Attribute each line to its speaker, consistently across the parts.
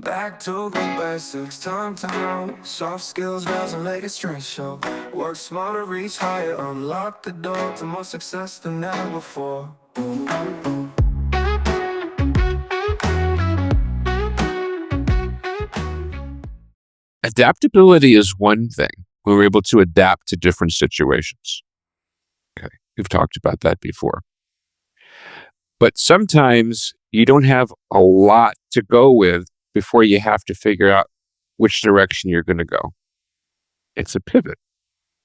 Speaker 1: Back to the basics, time to know. Soft skills resonate, a strength show. Work smarter, reach higher, unlock the door to more success than ever before.
Speaker 2: Adaptability is one thing. We were able to adapt to different situations. Okay, we've talked about that before. But sometimes you don't have a lot to go with before you have to figure out which direction you're going to go. It's a pivot.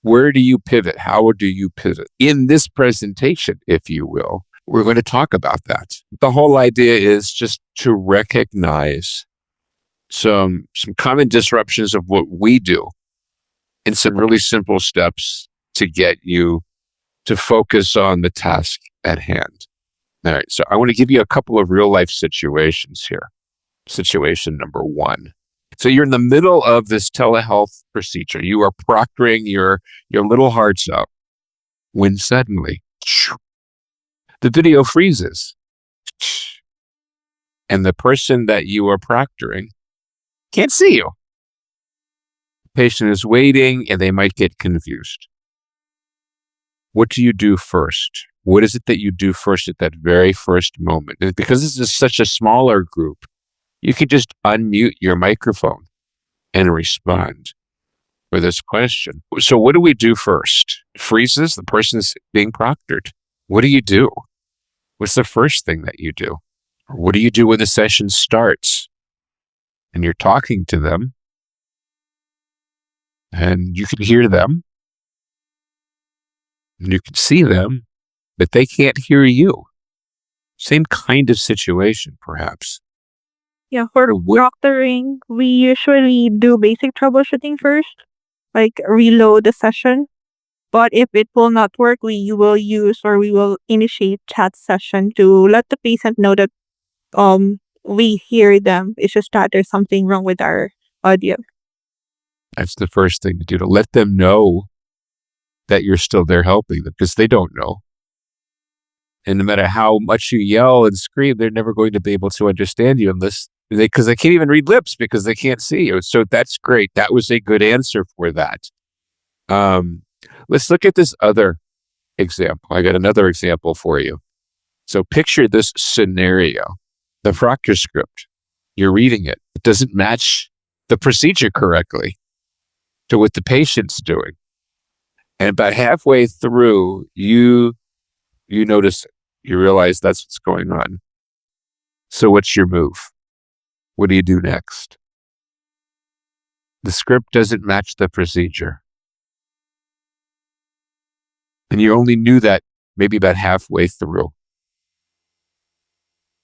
Speaker 2: Where do you pivot? How do you pivot? In this presentation, if you will, we're going to talk about that. The whole idea is just to recognize some common disruptions of what we do and some really simple steps to get you to focus on the task at hand. All right, so I want to give you a couple of real life situations here. Situation number one. So you're in the middle of this telehealth procedure. You are proctoring your little hearts out when suddenly the video freezes and the person that you are proctoring can't see you. The patient is waiting and they might get confused. What do you do first? What is it that you do first at that very first moment? And because this is such a smaller group, you could just unmute your microphone and respond for this question. So what do we do first? Freezes, the person's being proctored. What do you do? What's the first thing that you do? Or what do you do when the session starts and you're talking to them and you can hear them and you can see them, but they can't hear you? Same kind of situation, perhaps.
Speaker 3: Yeah, for proctoring, we usually do basic troubleshooting first, like reload the session. But if it will not work, we will initiate chat session to let the patient know that we hear them. It's just that there's something wrong with our audio.
Speaker 2: That's the first thing to do, to let them know that you're still there helping them, because they don't know. And no matter how much you yell and scream, they're never going to be able to understand you because they can't even read lips because they can't see you. So that's great. That was a good answer for that. Let's look at this other example. I got another example for you. So picture this scenario. The proctor script, you're reading it. It doesn't match the procedure correctly to what the patient's doing. And about halfway through, you notice it. You realize that's what's going on. So what's your move? What do you do next? The script doesn't match the procedure. And you only knew that maybe about halfway through.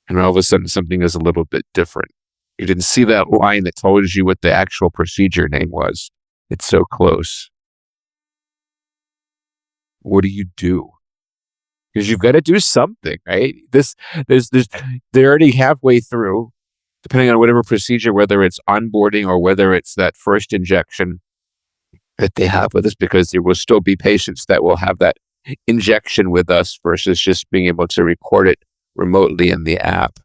Speaker 2: And all of a sudden, something is a little bit different. You didn't see that line that told you what the actual procedure name was. It's so close. What do you do? Because you've got to do something, right? They're already halfway through, depending on whatever procedure, whether it's onboarding or whether it's that first injection that they have with us, because there will still be patients that will have that injection with us versus just being able to record it remotely in the app.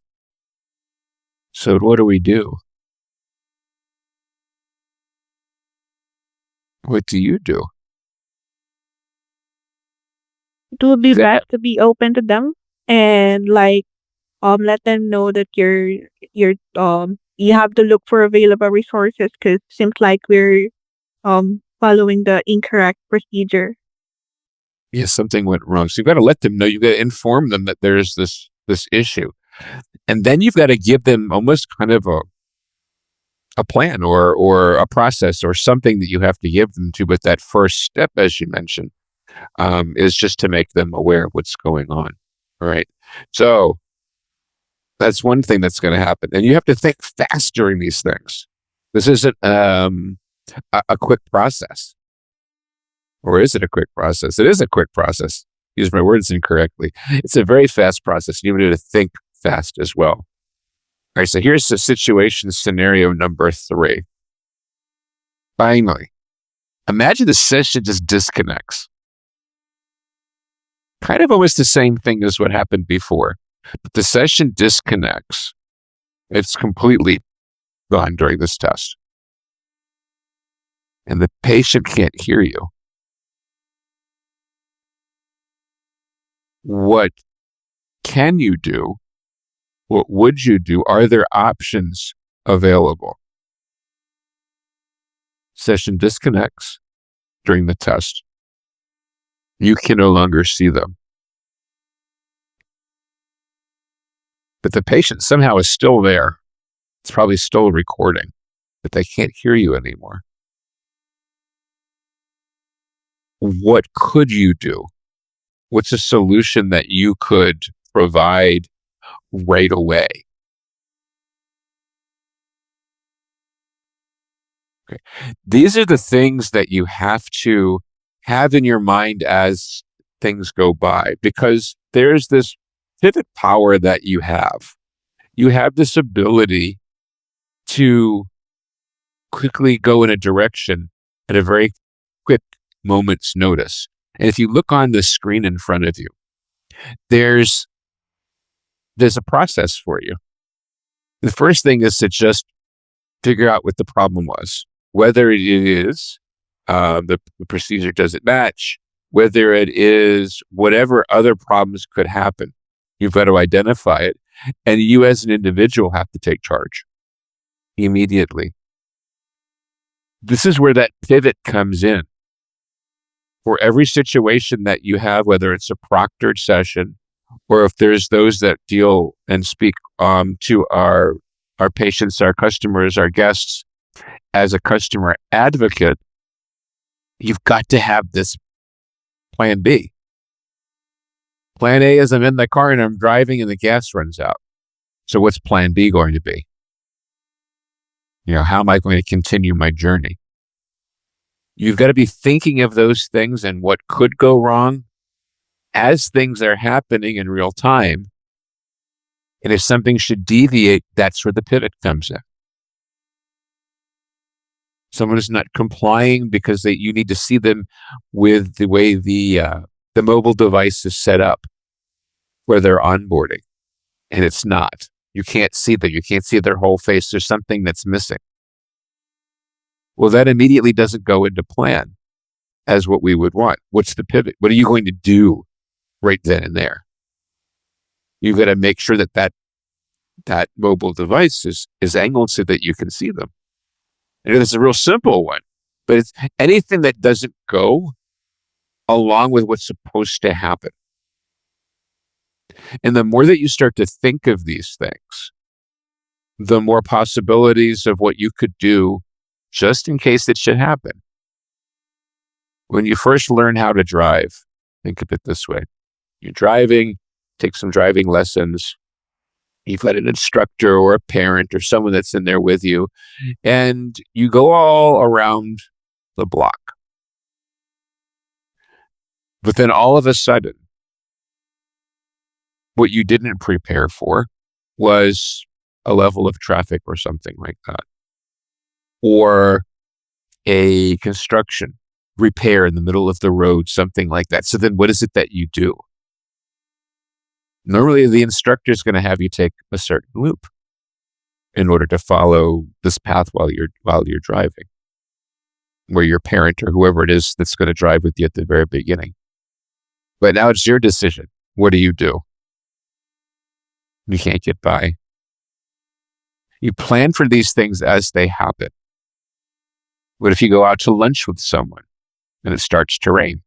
Speaker 2: So what do we do? What do you do?
Speaker 3: It would be best to be open to them and let them know that you have to look for available resources, because it seems like we're following the incorrect procedure.
Speaker 2: Yes, something went wrong. So you've got to let them know. You've got to inform them that there's this issue. And then you've got to give them almost kind of a plan or a process or something that you have to give them to. But that first step, as you mentioned, is just to make them aware of what's going on. All right. So that's one thing that's going to happen. And you have to think fast during these things. This isn't a quick process. Or is it a quick process? It is a quick process. Use my words incorrectly. It's a very fast process. You need to think fast as well. All right, so here's the situation scenario number 3. Finally, imagine the session just disconnects. Kind of almost the same thing as what happened before. But the session disconnects. It's completely gone during this test. And the patient can't hear you. What can you do? What would you do? Are there options available? Session disconnects during the test. You can no longer see them. But the patient somehow is still there. It's probably still recording, but they can't hear you anymore. What could you do? What's a solution that you could provide right away? Okay. These are the things that you have to have in your mind as things go by, because there's this pivot power that you have. You have this ability to quickly go in a direction at a very quick moment's notice. And if you look on the screen in front of you, there's a process for you. The first thing is to just figure out what the problem was, whether it is the procedure doesn't match, whether it is whatever other problems could happen. You've got to identify it, and you as an individual have to take charge immediately. This is where that pivot comes in. For every situation that you have, whether it's a proctored session, or if there's those that deal and speak to our patients, our customers, our guests, as a customer advocate, you've got to have this plan B. Plan A is I'm in the car and I'm driving and the gas runs out. So what's plan B going to be? How am I going to continue my journey? You've got to be thinking of those things and what could go wrong as things are happening in real time. And if something should deviate, that's where the pivot comes in. Someone is not complying because you need to see them with the way the mobile device is set up, where they're onboarding, and it's not. You can't see them. You can't see their whole face. There's something that's missing. Well, that immediately doesn't go into plan as what we would want. What's the pivot? What are you going to do right then and there? You've got to make sure that mobile device is angled so that you can see them. And it's a real simple one, but it's anything that doesn't go along with what's supposed to happen. And the more that you start to think of these things, the more possibilities of what you could do just in case it should happen. When you first learn how to drive, think of it this way. You're driving, take some driving lessons. You've got an instructor or a parent or someone that's in there with you, and you go all around the block. But then all of a sudden, what you didn't prepare for was a level of traffic or something like that, or a construction repair in the middle of the road, something like that. So then what is it that you do? Normally, the instructor is going to have you take a certain loop in order to follow this path while you're driving, where your parent or whoever it is that's going to drive with you at the very beginning. But now it's your decision. What do? You can't get by. You plan for these things as they happen. What if you go out to lunch with someone and it starts to rain?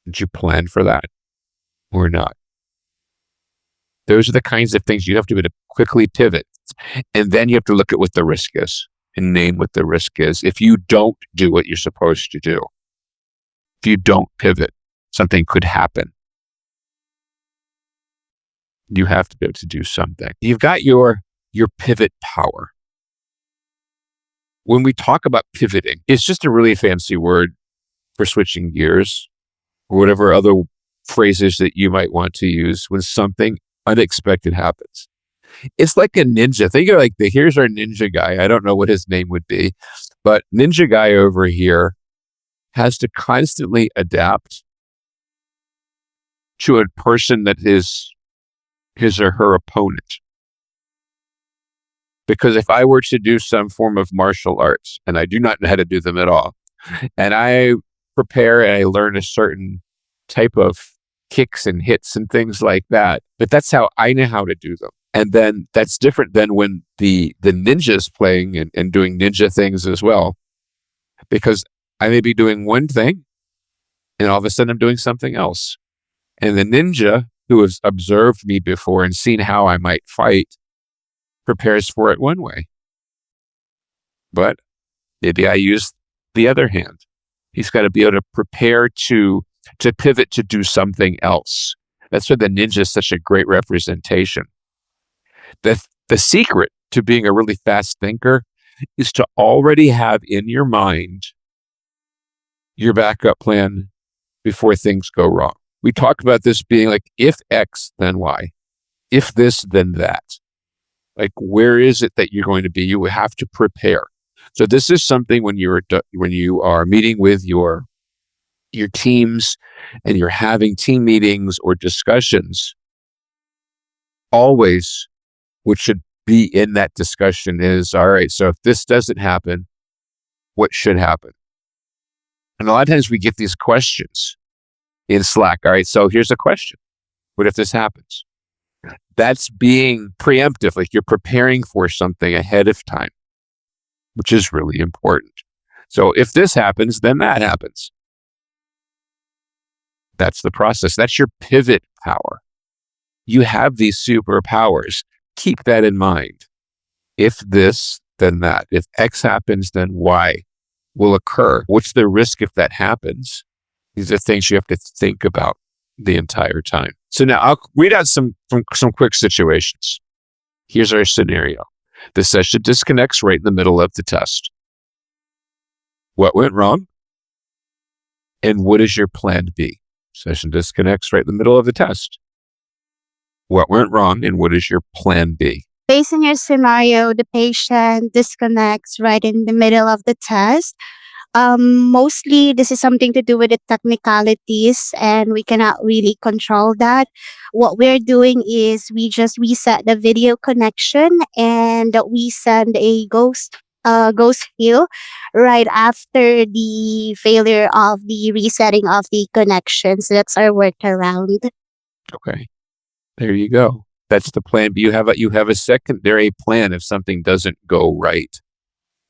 Speaker 2: Did you plan for that or not? Those are the kinds of things you have to be able to quickly pivot. And then you have to look at what the risk is and name what the risk is. If you don't do what you're supposed to do, if you don't pivot, something could happen. You have to be able to do something. You've got your pivot power. When we talk about pivoting, it's just a really fancy word for switching gears or whatever other phrases that you might want to use when something unexpected happens. It's like a ninja. Think of here's our ninja guy. I don't know what his name would be, but ninja guy over here has to constantly adapt to a person that is his or her opponent. Because if I were to do some form of martial arts, and I do not know how to do them at all, and I prepare and I learn a certain type of kicks and hits and things like that, but that's how I know how to do them. And then that's different than when the ninja's playing and doing ninja things as well, because I may be doing one thing and all of a sudden I'm doing something else. And the ninja who has observed me before and seen how I might fight prepares for it one way. But maybe I use the other hand. He's got to be able to prepare to pivot to do something else. That's why the ninja is such a great representation. The secret to being a really fast thinker is to already have in your mind your backup plan before things go wrong. We talk about this being like, if X, then Y. If this, then that. Like, where is it that you're going to be? You have to prepare. So this is something when you are meeting with your teams and you're having team meetings or discussions, always what should be in that discussion is, all right, so if this doesn't happen, what should happen? And a lot of times we get these questions in Slack. All right, so here's a question. What if this happens? That's being preemptive, like you're preparing for something ahead of time, which is really important. So if this happens, then that happens. That's the process. That's your pivot power. You have these superpowers. Keep that in mind. If this, then that. If X happens, then Y will occur. What's the risk if that happens? These are things you have to think about the entire time. So now I'll read out some quick situations. Here's our scenario. The session disconnects right in the middle of the test. What went wrong? And what is your plan B? Session disconnects right in the middle of the test. What went wrong and what is your plan B?
Speaker 4: Based on your scenario, the patient disconnects right in the middle of the test. Mostly, this is something to do with the technicalities, and we cannot really control that. What we're doing is we just reset the video connection, and we send a ghost feel right after the failure of the resetting of the connection. So that's our workaround.
Speaker 2: Okay, there you go. That's the plan. But you have a secondary plan if something doesn't go right.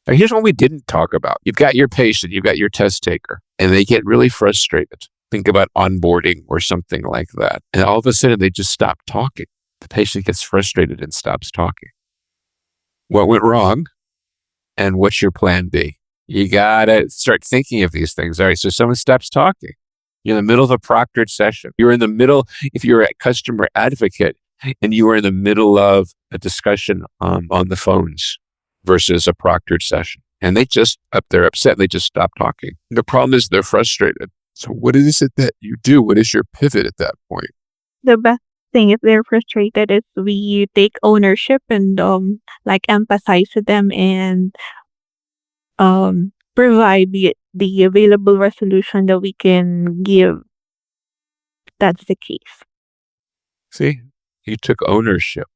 Speaker 2: Now, here's what we didn't talk about. You've got your patient, you've got your test taker, and they get really frustrated. Think about onboarding or something like that. And all of a sudden, they just stop talking. The patient gets frustrated and stops talking. What went wrong? And what's your plan B? You got to start thinking of these things. All right, so someone stops talking. You're in the middle of a proctored session. You're in the middle, if you're a customer advocate, and you are in the middle of a discussion on the phones versus a proctored session. And they're upset. They just stop talking. The problem is they're frustrated. So what is it that you do? What is your pivot at that point?
Speaker 3: The best thing if they're frustrated is we take ownership and empathize with them and provide the available resolution that we can give. That's the case.
Speaker 2: See, you took ownership.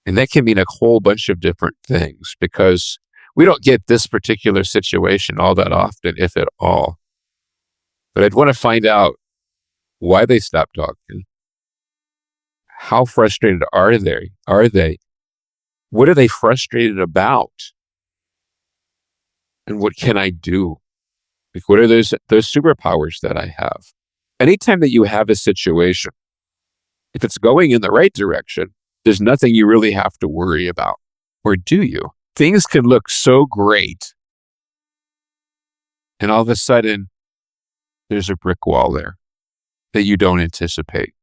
Speaker 2: And that can mean a whole bunch of different things because we don't get this particular situation all that often, if at all. But I'd want to find out why they stopped talking. How frustrated are they? What are they frustrated about? And what can I do? Like, what are those superpowers that I have? Anytime that you have a situation, if it's going in the right direction, there's nothing you really have to worry about. Or do you? Things can look so great. And all of a sudden, there's a brick wall there that you don't anticipate.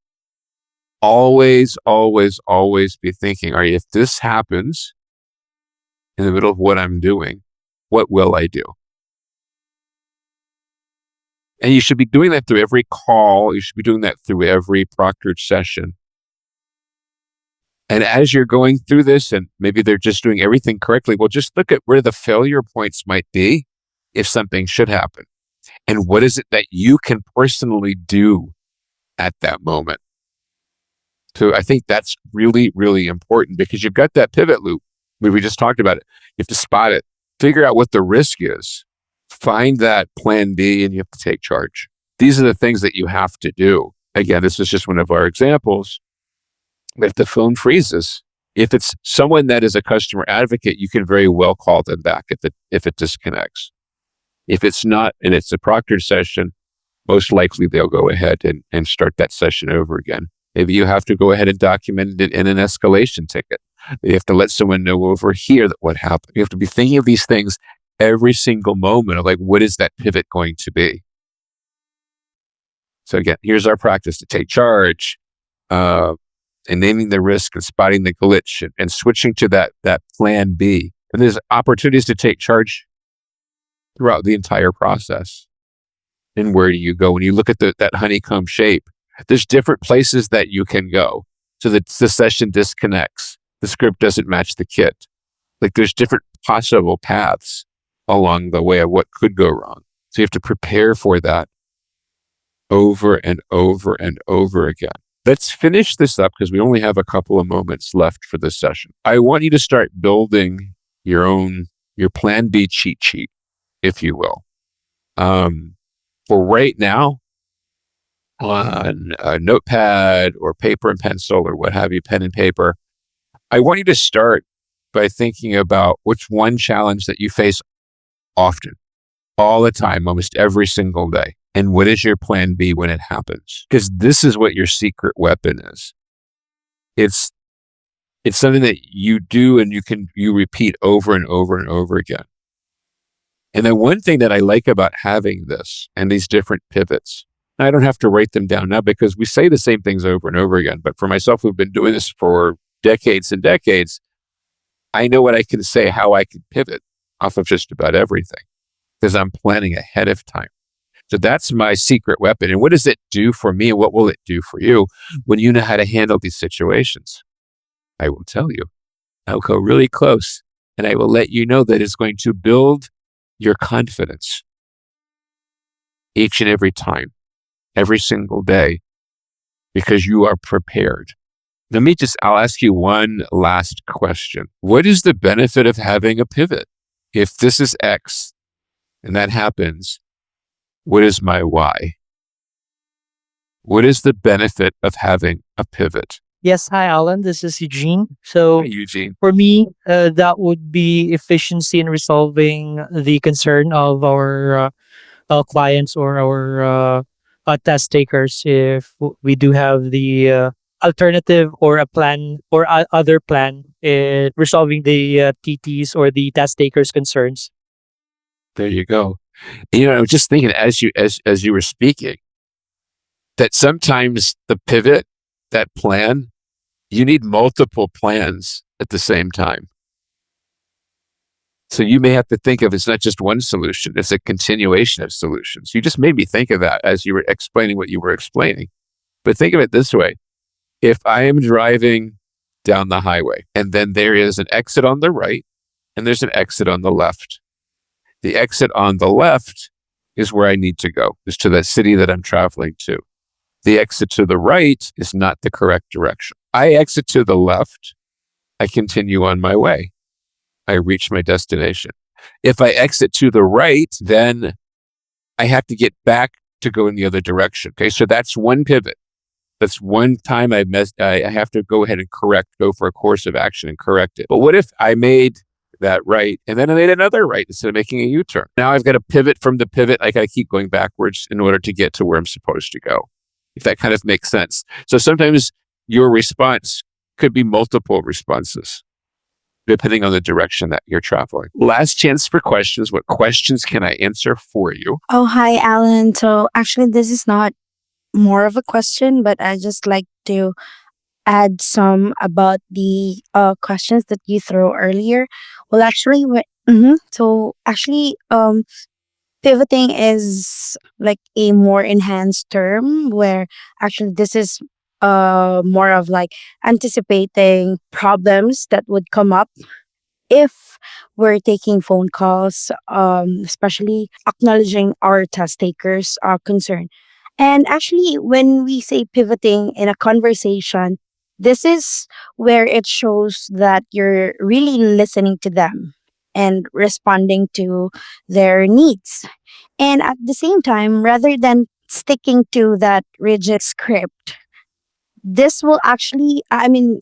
Speaker 2: Always, always, always be thinking, all right, if this happens in the middle of what I'm doing, what will I do? And you should be doing that through every call. You should be doing that through every proctored session. And as you're going through this, and maybe they're just doing everything correctly, well, just look at where the failure points might be if something should happen. And what is it that you can personally do at that moment? So I think that's really, really important because you've got that pivot loop. We just talked about it. You have to spot it, figure out what the risk is, find that plan B, and you have to take charge. These are the things that you have to do. Again, this is just one of our examples. If the phone freezes, if it's someone that is a customer advocate, you can very well call them back if it disconnects. If it's not, and it's a proctored session, most likely they'll go ahead and start that session over again. Maybe you have to go ahead and document it in an escalation ticket. You have to let someone know over here that what happened. You have to be thinking of these things every single moment of like, what is that pivot going to be? So again, here's our practice to take charge, and naming the risk and spotting the glitch and switching to that plan B. And there's opportunities to take charge throughout the entire process. And where do you go? When you look at that honeycomb shape, there's different places that you can go so that the session disconnects. The script doesn't match the kit. Like there's different possible paths along the way of what could go wrong. So you have to prepare for that over and over and over again. Let's finish this up because we only have a couple of moments left for this session. I want you to start building your plan B cheat sheet, if you will. For right now, on a notepad or paper and pencil or what have you, pen and paper, I want you to start by thinking about what's one challenge that you face often, all the time, almost every single day. And what is your plan B when it happens? Because this is what your secret weapon is. It's something that you do and you repeat over and over and over again. And the one thing that I like about having this and these different pivots, I don't have to write them down now because we say the same things over and over again. But for myself, who've been doing this for decades and decades, I know what I can say, how I can pivot off of just about everything because I'm planning ahead of time. So that's my secret weapon. And what does it do for me? And what will it do for you when you know how to handle these situations? I will tell you. I'll go really close and I will let you know that it's going to build your confidence each and every time, every single day, because you are prepared. I'll ask you one last question. What is the benefit of having a pivot? If this is X and that happens, what is my Y? What is the benefit of having a pivot?
Speaker 5: Yes, hi Alan, this is Eugene. So
Speaker 2: Hey, Eugene.
Speaker 5: for me, that would be efficiency in resolving the concern of our clients or our test takers if we do have the alternative or a plan or other plan in resolving the TTs or the test takers' concerns.
Speaker 2: There you go. I was just thinking as you were speaking that sometimes the pivot, that plan, you need multiple plans at the same time. So you may have to think of it's not just one solution, it's a continuation of solutions. You just made me think of that as you were explaining what you were explaining. But think of it this way. If I am driving down the highway and then there is an exit on the right and there's an exit on the left. The exit on the left is where I need to go, is to that city that I'm traveling to. The exit to the right is not the correct direction. I exit to the left, I continue on my way. I reach my destination. If I exit to the right, then I have to get back to go in the other direction. Okay, so that's one pivot. That's one time I have to go ahead and go for a course of action and correct it. But what if I made that right and then I made another right instead of making a U-turn? Now I've got to pivot from the pivot. I got to keep going backwards in order to get to where I'm supposed to go. If that kind of makes sense. So sometimes your response could be multiple responses depending on the direction that you're traveling. Last chance for questions. What questions can I answer for you?
Speaker 6: Oh, hi, Alan. So actually, this is not more of a question, but I just like to add some about the questions that you threw earlier. Well, actually, pivoting is like a more enhanced term where actually this is more of like anticipating problems that would come up if we're taking phone calls, especially acknowledging our test takers' concern. And actually, when we say pivoting in a conversation, This is where it shows that you're really listening to them and responding to their needs. And at the same time, rather than sticking to that rigid script, this will actually, I mean,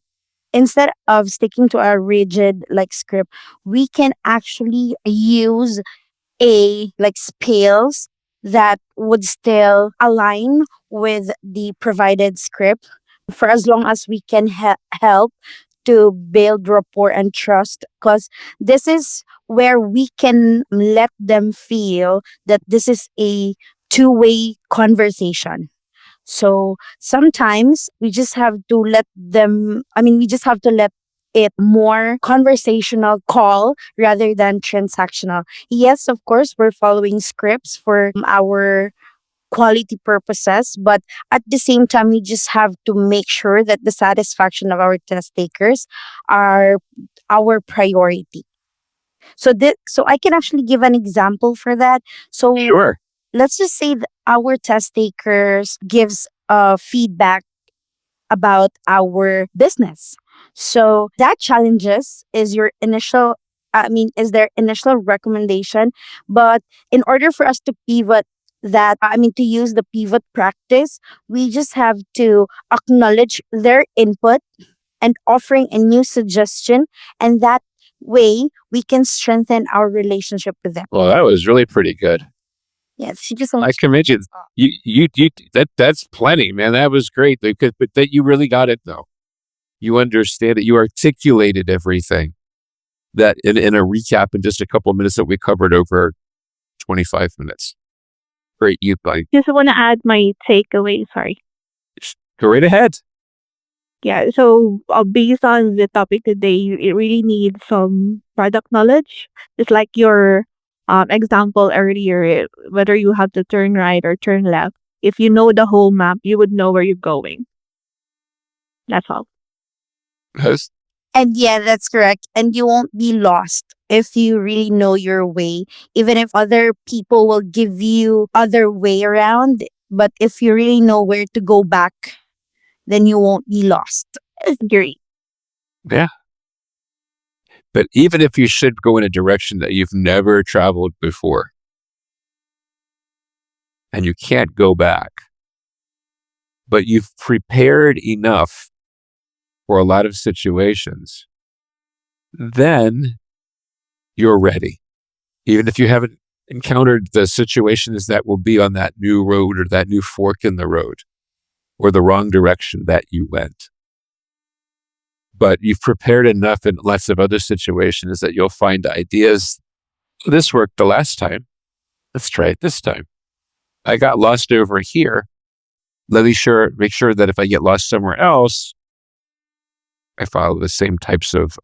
Speaker 6: instead of sticking to a rigid like script, we can actually use a like spells that would still align with the provided script for as long as we can help to build rapport and trust, because this is where we can let them feel that this is a two-way conversation. So sometimes we just have to let them, we just have to let it more conversational call rather than transactional. Yes, of course, we're following scripts for our quality purposes, but at the same time, we just have to make sure that the satisfaction of our test takers are our priority. So I can actually give an example for that. So
Speaker 2: Sure.
Speaker 6: let's just say that our test takers gives feedback about our business. So that challenges is your initial is their initial recommendation. But in order for us to pivot that, to use the pivot practice, we just have to acknowledge their input and offering a new suggestion. And that way we can strengthen our relationship with them.
Speaker 2: Well, that was really pretty good.
Speaker 6: Yes, she just
Speaker 2: I commend you. That's plenty, man. That was great. But that you really got it though. You understand it. You articulated everything that in a recap in just a couple of minutes that we covered over 25 minutes. Great, you buddy.
Speaker 3: Just want to add my takeaway. Sorry.
Speaker 2: Go right ahead.
Speaker 3: Yeah. So based on the topic today, you really need some product knowledge. It's like your example earlier, whether you have to turn right or turn left. If you know the whole map, you would know where you're going. That's all.
Speaker 2: Host.
Speaker 6: And yeah, that's correct. And you won't be lost if you really know your way, even if other people will give you other way around. But if you really know where to go back, then you won't be lost.
Speaker 3: Great.
Speaker 2: Yeah. But even if you should go in a direction that you've never traveled before and you can't go back, but you've prepared enough for a lot of situations, then you're ready. Even if you haven't encountered the situations that will be on that new road or that new fork in the road or the wrong direction that you went. But you've prepared enough in lots of other situations that you'll find ideas. This worked the last time. Let's try it this time. I got lost over here. Let me make sure that if I get lost somewhere else, I follow the same types of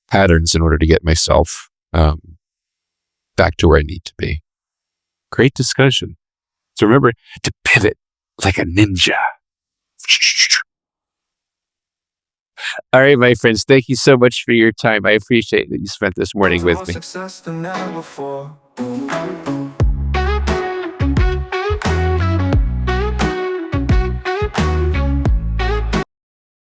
Speaker 2: patterns in order to get myself back to where I need to be. Great discussion. So remember to pivot like a ninja. All right, my friends, thank you so much for your time. I appreciate that you spent this morning with me.
Speaker 1: Success than ever before.